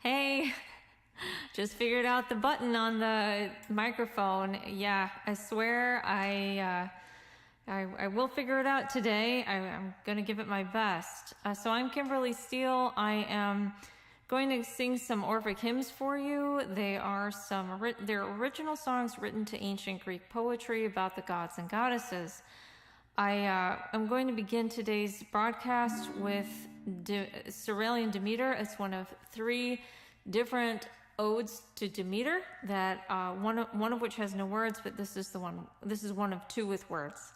Hey, just figured out the button on the microphone. Yeah, I swear I will figure it out today. I'm gonna give it my best. So I'm Kimberly Steele. I am going to sing some Orphic hymns for you. They're original songs written to ancient Greek poetry about the gods and goddesses. I'm going to begin today's broadcast with Cerealian Demeter. It's one of three different odes to Demeter that one of which has no words, but this is one of two with words.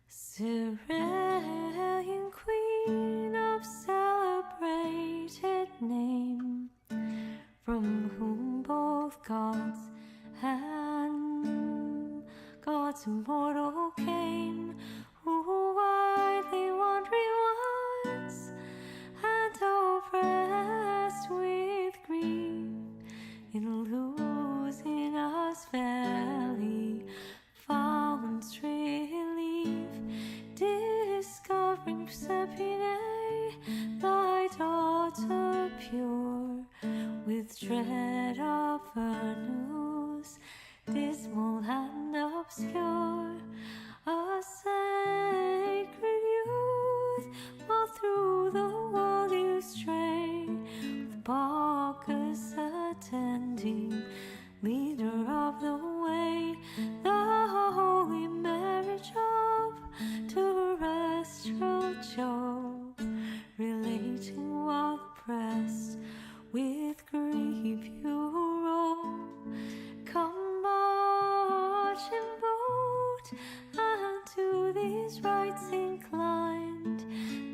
Cerealian queen of celebrated name, from whom both gods and gods immortal came, who widely wandering once and oppressed with grief in losing us fairly found relief, discovering Proserpine, thy daughter pure, with dread of her news, dismal and obscure, a sacred youth, while through the world you stray, with Bacchus attending, leader of the way, the holy marriage of terrestrial Jove, relating while oppressed with grief you roll. Come marching bold, and to these rites inclined,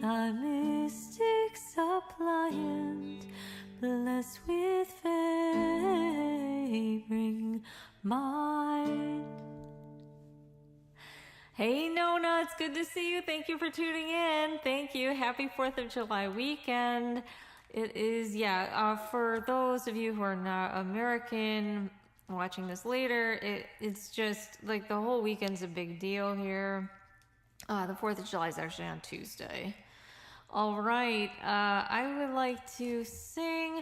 thy mystic suppliant, blessed with favoring mind. Hey Nona, it's good to see you. Thank you for tuning in. Thank you. Happy 4th of July weekend. It is, for those of you who are not American, watching this later, it's just like the whole weekend's a big deal here. The 4th of July is actually on Tuesday. All right, I would like to sing.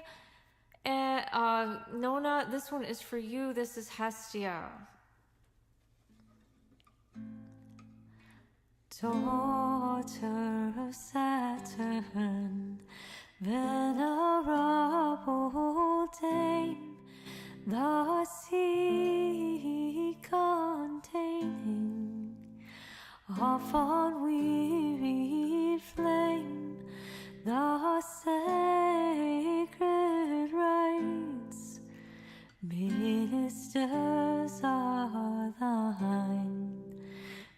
Nona, this one is for you. This is Hestia. Daughter of Saturn, venerable dame, the sea containing of unwearied flame, the sacred rites, ministers are thine,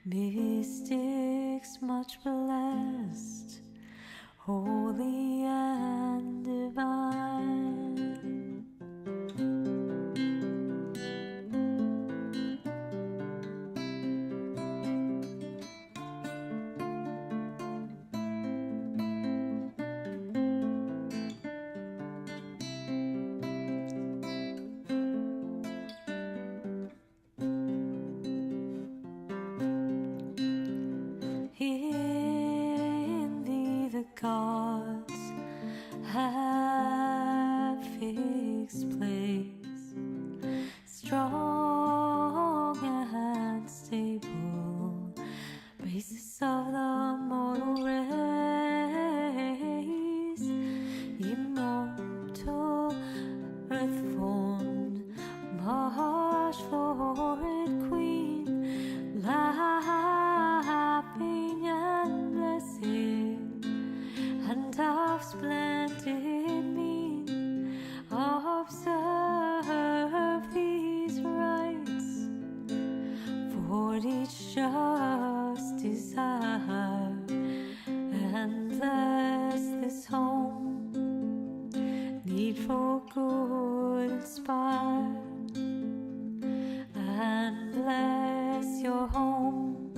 mystics much blessed, holy and divine. In thee the gods have fixed place, strong and stable, basis of the mortal race, immortal, earth-formed, marsh-florid queen, laughing and blessed, and of splendid mien, observe these rites, for each just desire, endless this home, needful good inspire, and bless your home,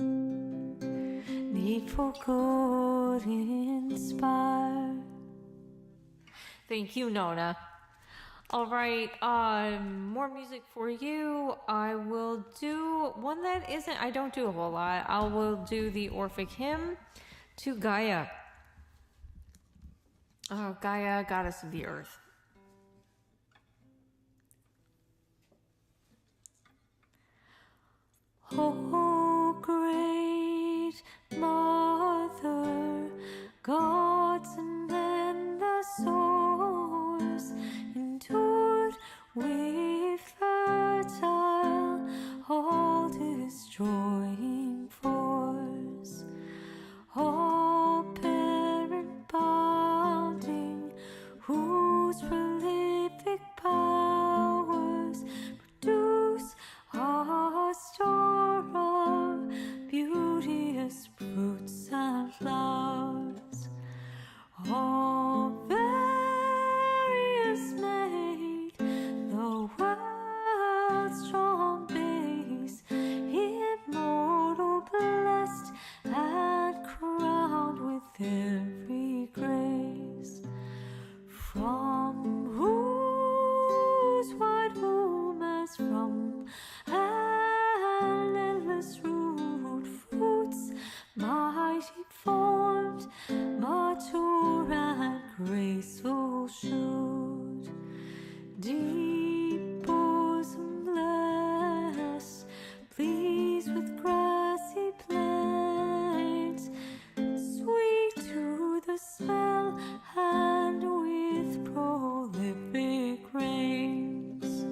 needful good inspire. Thank you, Nona. All right, more music for you. I will do one that I don't do a whole lot. I will do the Orphic hymn to Gaia. Oh, Gaia, goddess of the earth. Oh, great Mother, gods and men, the source, endured with fertile, all-destroying force. All parent bounding, whose prolific powers produce a store of beauteous fruits and flowers. All various made the world's strong base, immortal, blessed, and crowned with every grace. From whose wide womb, as from an endless root, fruits mighty formed, mature and graceful shoot. Deep bosomless, pleased with grassy plains, sweet to the smell and with prolific rains.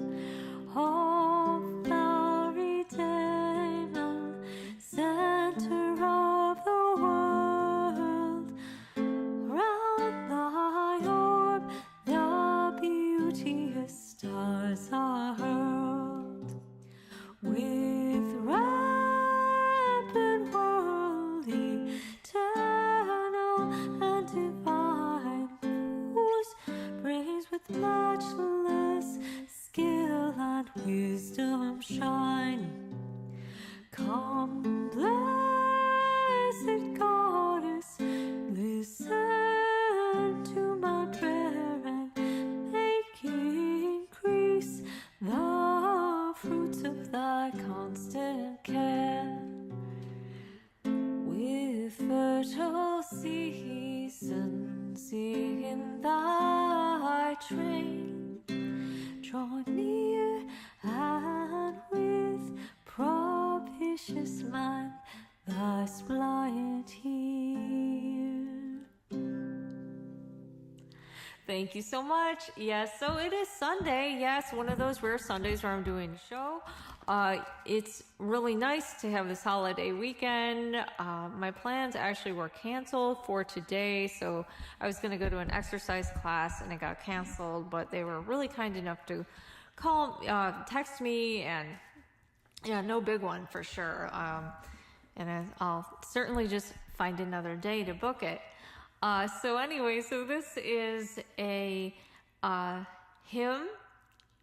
All flowery Damon, center of the world, round thy orb the beauteous stars are hurled. With rapid whirl, eternal and divine, whose brains with matchless skill and wisdom shine. Come, blessed goddess, listen to my prayer and make increase the fruits of thy constant care. With fertile seasons in thy train, draw near and with propitious mind thy suppliant hear. Thank you so much. Yes, so it is Sunday. Yes, one of those rare Sundays where I'm doing a show. It's really nice to have this holiday weekend. My plans actually were canceled for today, so I was going to go to an exercise class and it got canceled, but they were really kind enough to text me, and yeah, no big one for sure. And I'll certainly just find another day to book it. So this is a hymn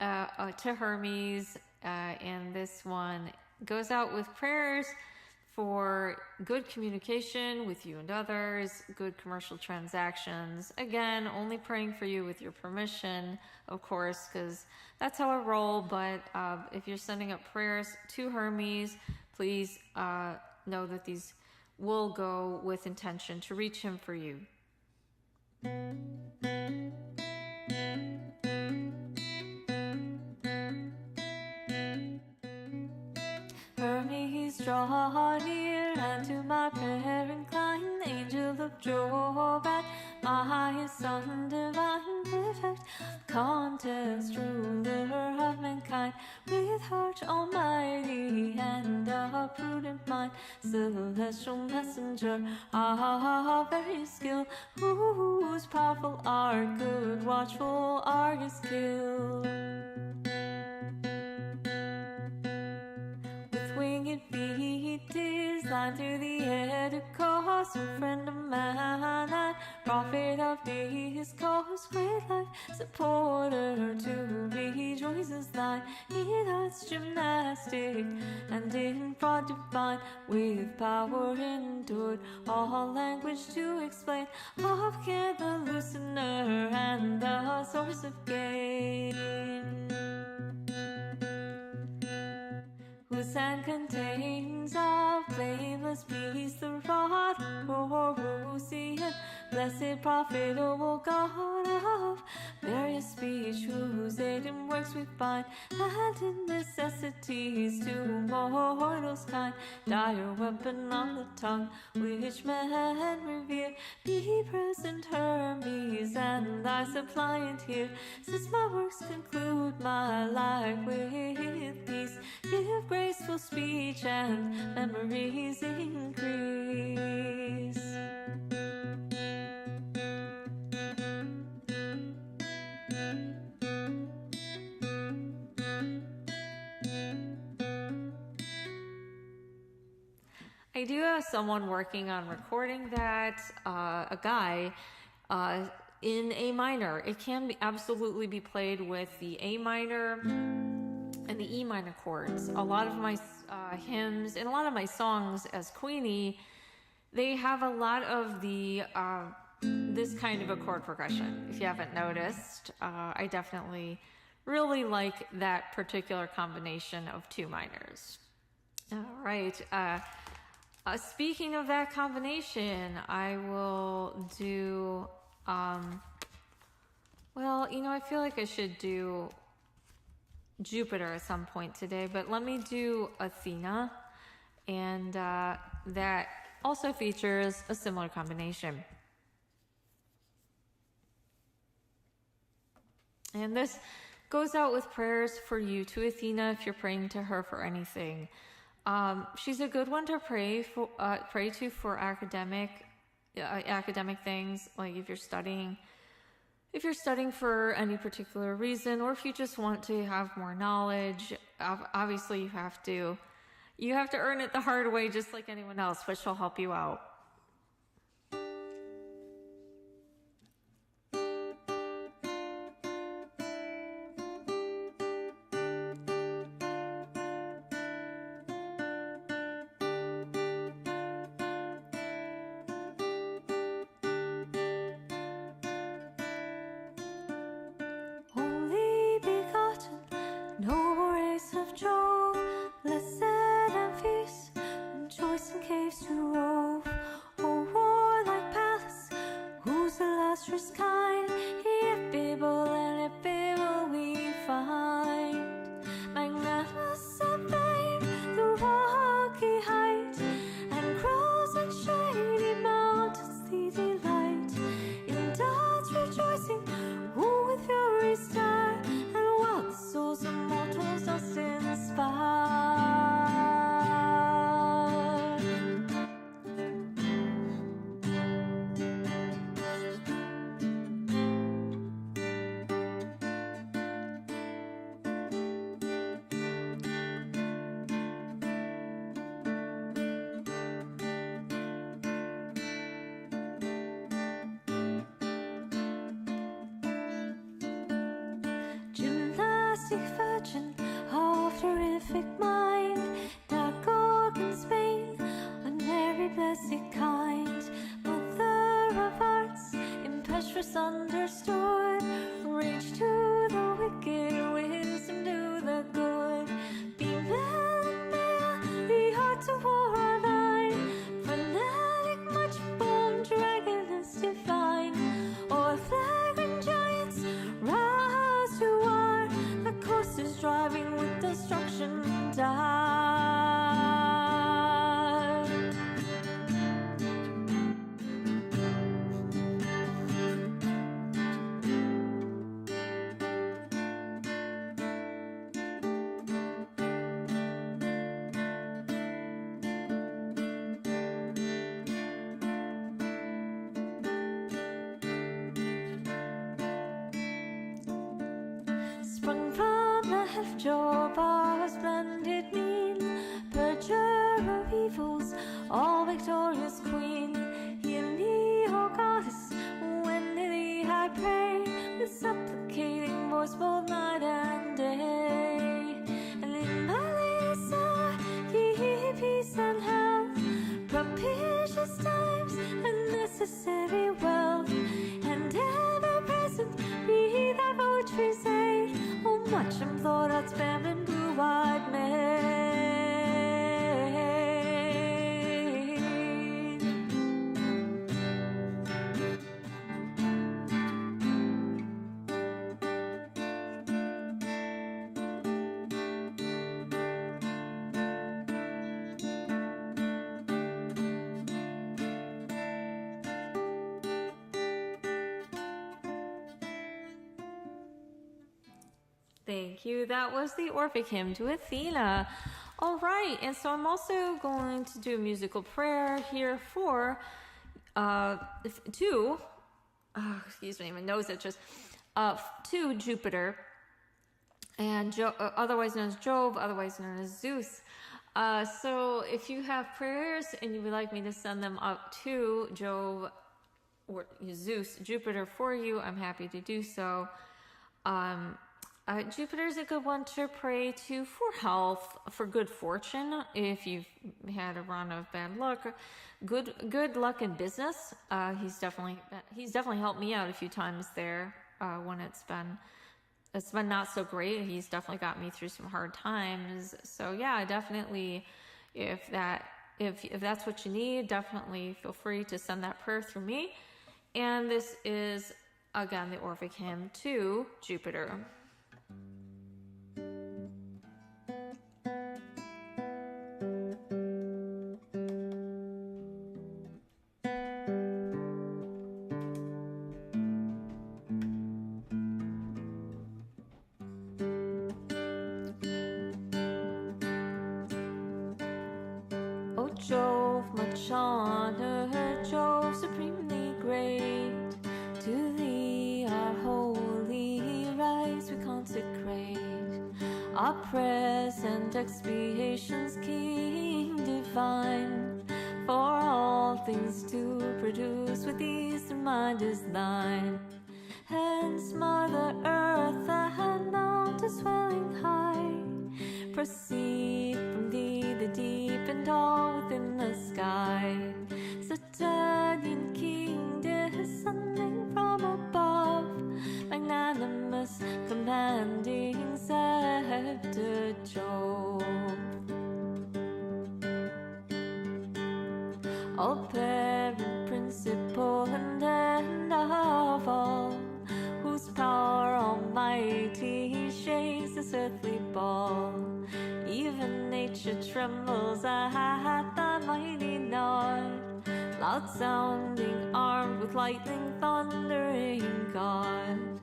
to Hermes, and this one goes out with prayers for good communication with you and others, good commercial transactions. Again, only praying for you with your permission, of course, because that's how I roll. But if you're sending up prayers to Hermes, please know that these will go with intention to reach him for you. Hermes, draw near and to my prayer incline, angel of Jove at my son divine, perfect contest, ruler of mankind, with heart almighty and a prudent mind, celestial messenger of very skill, whose powerful art good watchful Argus kill. Winged feet designed through the air to cause a friend of man and prophet of his cause, great life supporter to rejoice as thine, in arts gymnastic and in fraud divine, with power endured all language to explain, of care the loosener and the source of gain. Whose hand contains of blameless peace, the rod Horusian, blessed prophet, O God of various speech, whose aid in works we find, and in necessities to mortals kind, dire weapon on the tongue, which men revere. Be present, Hermes, and thy suppliant here, since my works conclude my life with peace. Give graceful speech and memories increase. I do have someone working on recording that, a guy, in A minor. It can absolutely be played with the A minor and the E minor chords. A lot of my hymns and a lot of my songs as Queenie, they have a lot of the this kind of a chord progression. If you haven't noticed, I definitely really like that particular combination of two minors. All right. Speaking of that combination, I will do, well, I feel like I should do Jupiter at some point today, but let me do Athena, and that also features a similar combination. And this goes out with prayers for you to Athena if you're praying to her for anything. She's a good one to pray to for academic things, like if you're studying for any particular reason, or if you just want to have more knowledge. Obviously you have to earn it the hard way, just like anyone else, but she'll help you out. Noble race of Jove, blessed and fierce, in choice and caves to rove. O warlike Pallas, whose illustrious kind, ineffable and ineffable we find. Magnanimous and fame, the rocky height, and groves and shady mountains thee delight. In dots rejoicing, who with fury stir, and wild souls of mortals dost inspire. Gymnastic virgin of terrific mind, dark organ Spain, unmarried blessed kind, mother of arts, impetuous understood, rage to the wicked, wisdom to the good. Female and male, the arts of war are thine, fanatic, much born, dragoness divine, or flagrant giants, rise to war, the course is driving with destruction die. Sprung from the head of Jove, our splendid mien, purger of evils, all victorious queen. Hear me, O goddess, when to thee I pray, with supplicating voice both night and day. And in my latest hour, give peace and health, propitious times and necessary wealth, and ever present be thy votaries aid. Oh, much implored art spam and blue-eyed maid. Thank you. That was the Orphic hymn to Athena. All right, and so I'm also going to do a musical prayer here for to, excuse me, my nose itches, to Jupiter, and otherwise known as Jove, otherwise known as Zeus. So if you have prayers and you would like me to send them up to Jove or Zeus, Jupiter for you, I'm happy to do so. Jupiter is a good one to pray to for health, for good fortune. If you've had a run of bad luck, good luck in business. He's definitely helped me out a few times there when it's been not so great. He's definitely got me through some hard times. So yeah, definitely, if that's what you need, definitely feel free to send that prayer through me. And this is again the Orphic hymn to Jupiter. O Jove, much honored, Jove, supremely great, to thee our holy rites we consecrate, our present expiations, King divine, for all things to produce with ease the mind is thine. Hence Mother Earth and mountains swelling high proceed from thee, the deep and all within the sky. Saturnian King descending from above, magnanimous, commanding scepter Jove. All parent, principle, and end of all, whose power almighty shakes this earthly ball. Even nature trembles at thy mighty nod, loud sounding, armed with lightning, thundering God.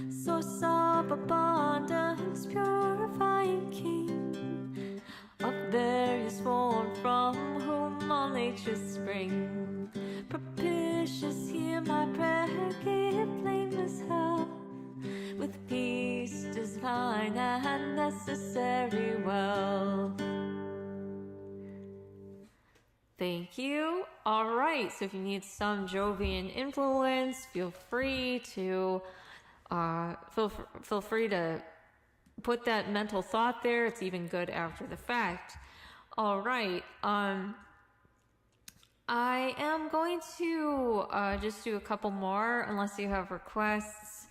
Source of abundance, purifying King, of various form from whom all nature spring. Propitious, hear my prayer, give blameless health, with peace divine and necessary wealth. Thank you. All right, so if you need some Jovian influence, feel free to put that mental thought there. It's even good after the fact. All right. I am going to just do a couple more, unless you have requests.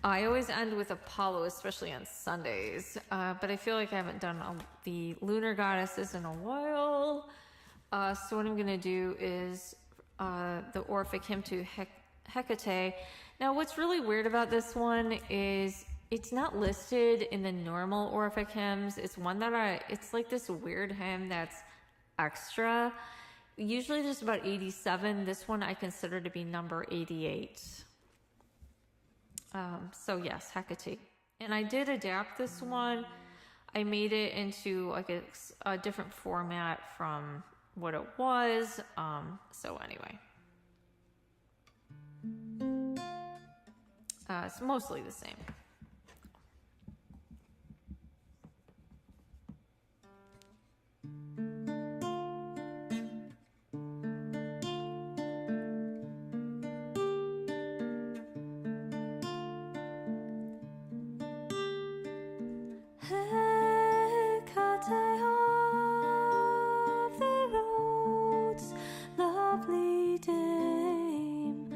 I always end with Apollo, especially on Sundays, but I feel like I haven't done the lunar goddesses in a while. So what I'm going to do is the Orphic hymn to Hecate. Now, what's really weird about this one is it's not listed in the normal Orphic hymns. It's one that it's like this weird hymn that's extra. Usually there's about 87. This one I consider to be number 88. So yes, Hecate. And I did adapt this one. I made it into like a different format from what it was. So anyway. It's mostly the same. Dame,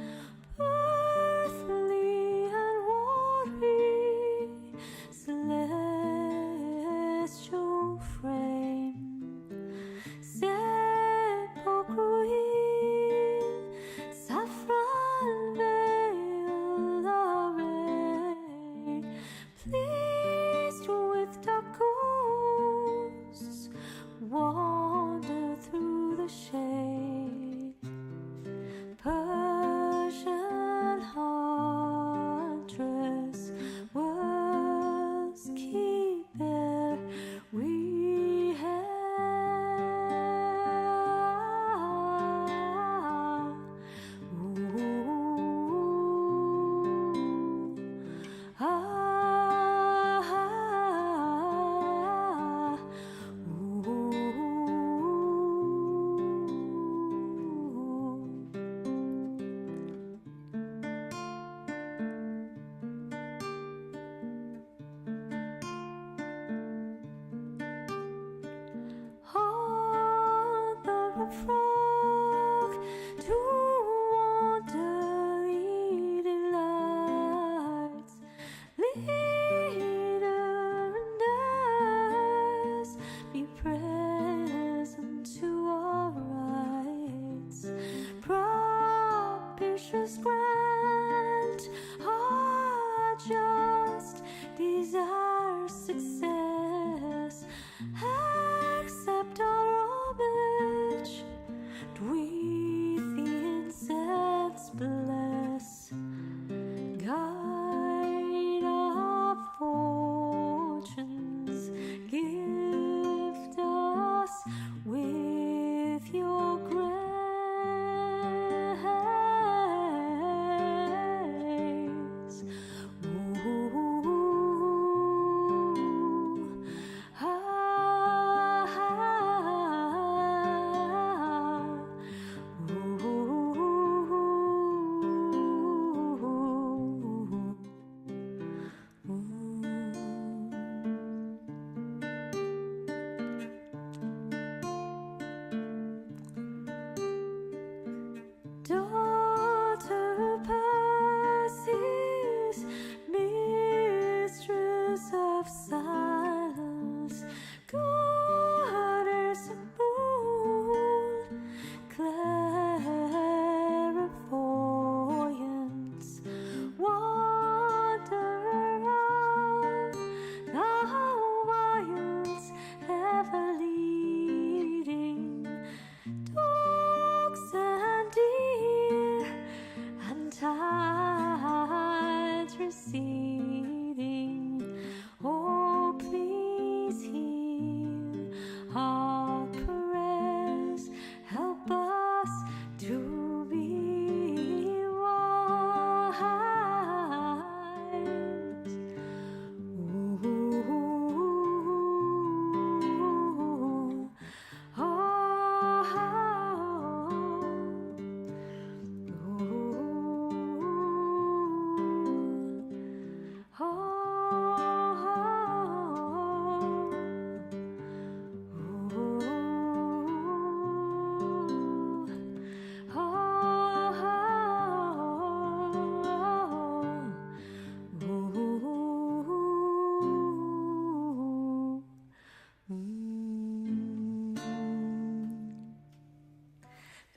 earthly and watery,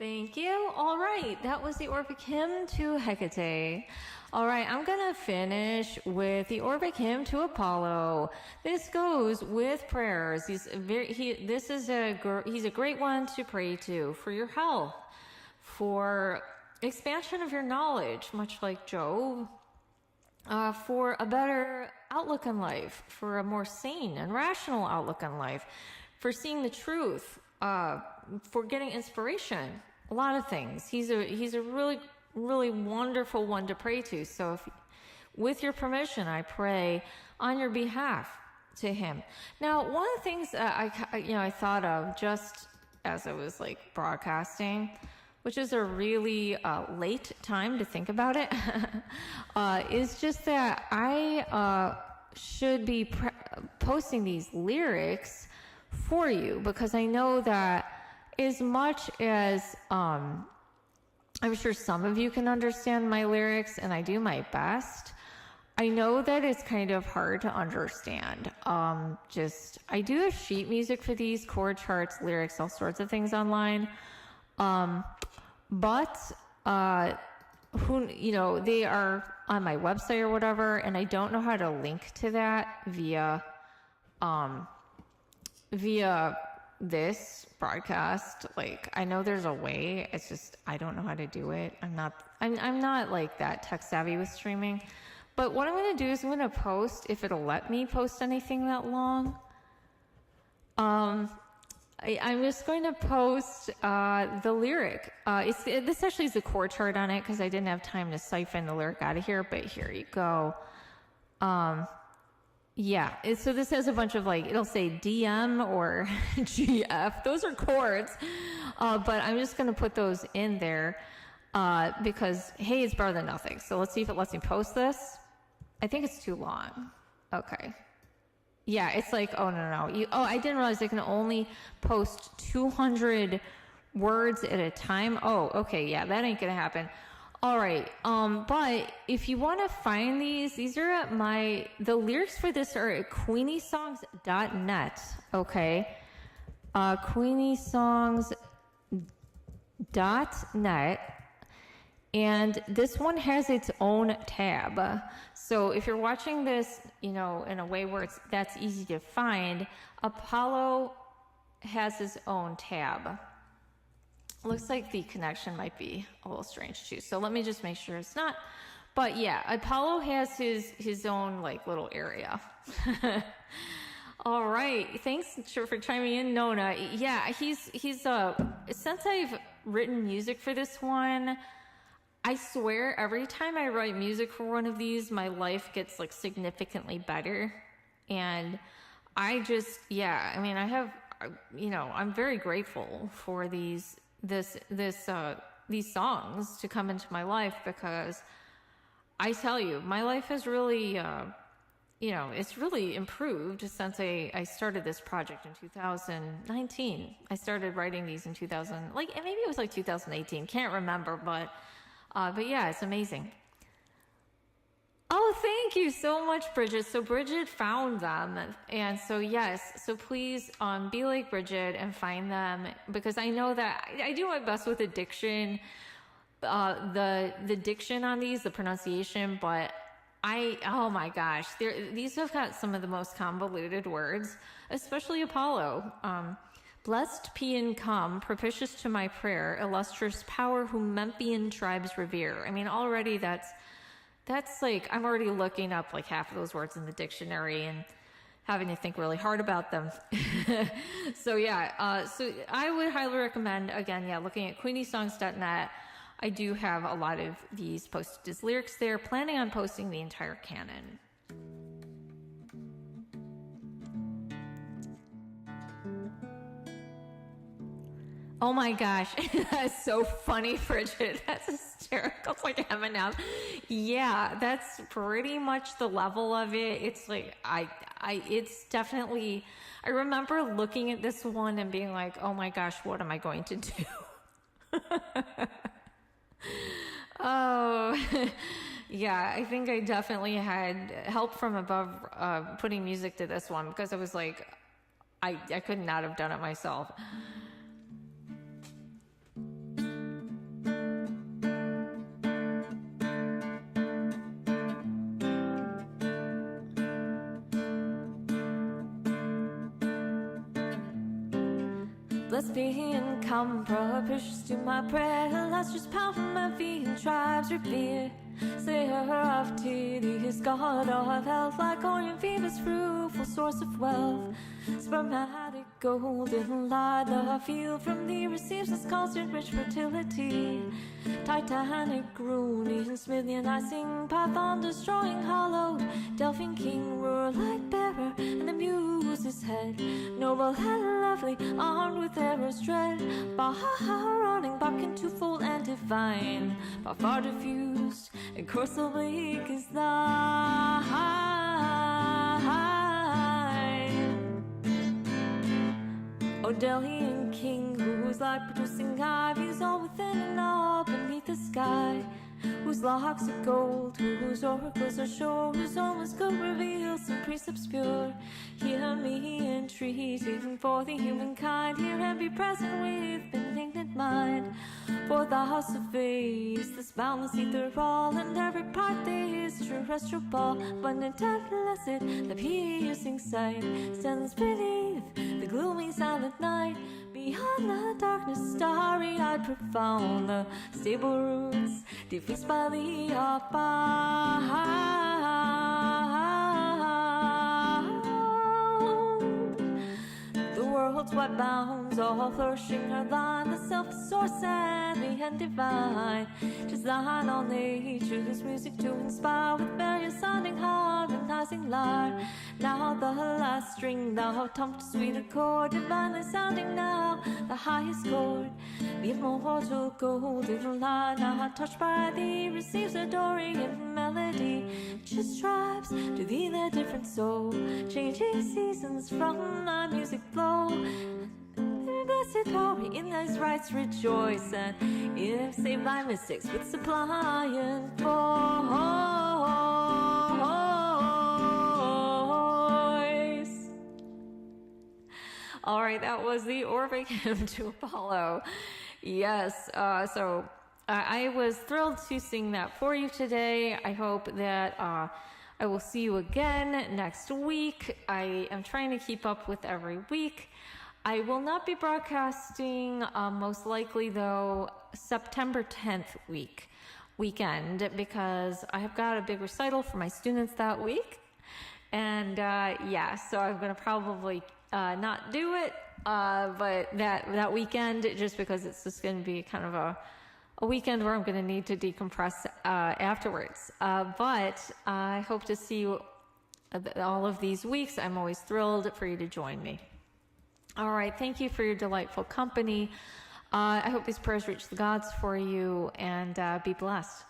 Thank you. All right, that was the Orphic hymn to Hecate. All right, I'm gonna finish with the Orphic hymn to Apollo. This goes with prayers. He's a great one to pray to for your health, for expansion of your knowledge, much like Job, for a better outlook on life, for a more sane and rational outlook on life, for seeing the truth, for getting inspiration, a lot of things. He's a really, really wonderful one to pray to. So with your permission, I pray on your behalf to him. Now, one of the things that I thought of just as I was like broadcasting, which is a really late time to think about it, is just that I should be posting these lyrics for you, because I know that as much as I'm sure some of you can understand my lyrics, and I do my best, I know that it's kind of hard to understand. I do have sheet music for these, chord charts, lyrics, all sorts of things online. But they are on my website or whatever, and I don't know how to link to that via this broadcast. Like, I know there's a way, it's just I don't know how to do it. I'm not like that tech savvy with streaming. But what I'm going to do is I'm going to post, if it'll let me post anything that long. I'm just going to post the lyric. This actually is a chord chart on it because I didn't have time to siphon the lyric out of here, but here you go. So this has a bunch of it'll say DM or GF. Those are chords, but I'm just going to put those in there because, hey, it's better than nothing. So let's see if it lets me post this. I think it's too long. Okay. Yeah, it's like, oh, no. I didn't realize I can only post 200 words at a time. Oh, okay, yeah, that ain't gonna happen. All right, but if you want to find these are at the lyrics for this are at queeniesongs.net, okay? Queeniesongs.net, and this one has its own tab. So if you're watching this, in a way where that's easy to find, Apollo has his own tab. Looks like the connection might be a little strange too. So let me just make sure it's not. But yeah, Apollo has his own little area. All right, thanks for chiming in, Nona. Yeah, he's since I've written music for this one, I swear every time I write music for one of these, my life gets significantly better. And I'm very grateful for these songs to come into my life, because I tell you, my life has really, it's really improved since I started this project in 2019. I started writing these in maybe it was 2018, can't remember, but yeah, it's amazing. Oh, thank you so much, Bridget. So Bridget found them. And so, yes, so please be like Bridget and find them, because I know that I do my best with the diction, the diction on these, the pronunciation, but oh my gosh, these have got some of the most convoluted words, especially Apollo. Blessed Paean come, propitious to my prayer, illustrious power whom Memphian tribes revere. I mean, already that's I'm already looking up half of those words in the dictionary and having to think really hard about them. So yeah, so I would highly recommend, again, looking at queeniesongs.net. I do have a lot of these posted as lyrics there, planning on posting the entire canon. Oh my gosh, that's so funny, Bridget. That's hysterical. It's like Eminem. Yeah, that's pretty much the level of it. It's it's definitely, I remember looking at this one and being like, oh my gosh, what am I going to do? Oh, yeah, I think I definitely had help from above putting music to this one, because I was like, I could not have done it myself. Blessed being come, propitious to my prayer. Let's just pound my feet and tribes revere. Slayer of tedious, God of health, like Orion, Phoebus, fruitful source of wealth. Spermatic golden light, the field from thee receives this constant rich fertility. Titanic, Runian, Smithian, I sing, Python destroying, hollowed, Delphian king, roar light bearer, and the muse's head. Noble and lovely, armed with arrows dread. Baha running back into twofold and divine. By far diffused, and course oblique is thine. O Delhian king, whose light producing eye views all within and all beneath the sky. Whose locks are gold, whose oracles are sure, whose almost good reveals some precepts pure. Hear me entreating for the humankind, hear and be present with benignant mind. For thou surveys this boundless ether all, and every part is terrestrial ball. Abundant and blessed, the piercing sight stands beneath the gloomy silent night. Beyond the darkness, starry-eyed, profound, the stable roots defaced by the abound. The world's wide bounds, all flourishing her line, the self-source and the end divine. 'Tis thine all nature's music to inspire, with various sounding harmonizing lyre. Now the last string thou thumped sweet accord, divinely sounding now the highest chord. The immortal golden line, now touched by thee, receives a Dorian melody. Just tribes to thee their different soul, changing seasons from thy music flow. Blessed glory in those rites rejoice, and if save thy mystics with suppliant voice. All right, that was the Orphic hymn to Apollo. Yes, so I was thrilled to sing that for you today. I hope that I will see you again next week. I am trying to keep up with every week. I will not be broadcasting, most likely though, September 10th weekend, because I have got a big recital for my students that week. And yeah, so I'm going to probably not do it, but that weekend, just because it's just going to be kind of a weekend where I'm going to need to decompress afterwards. But I hope to see you all of these weeks. I'm always thrilled for you to join me. All right, thank you for your delightful company. I hope these prayers reach the gods for you, and be blessed.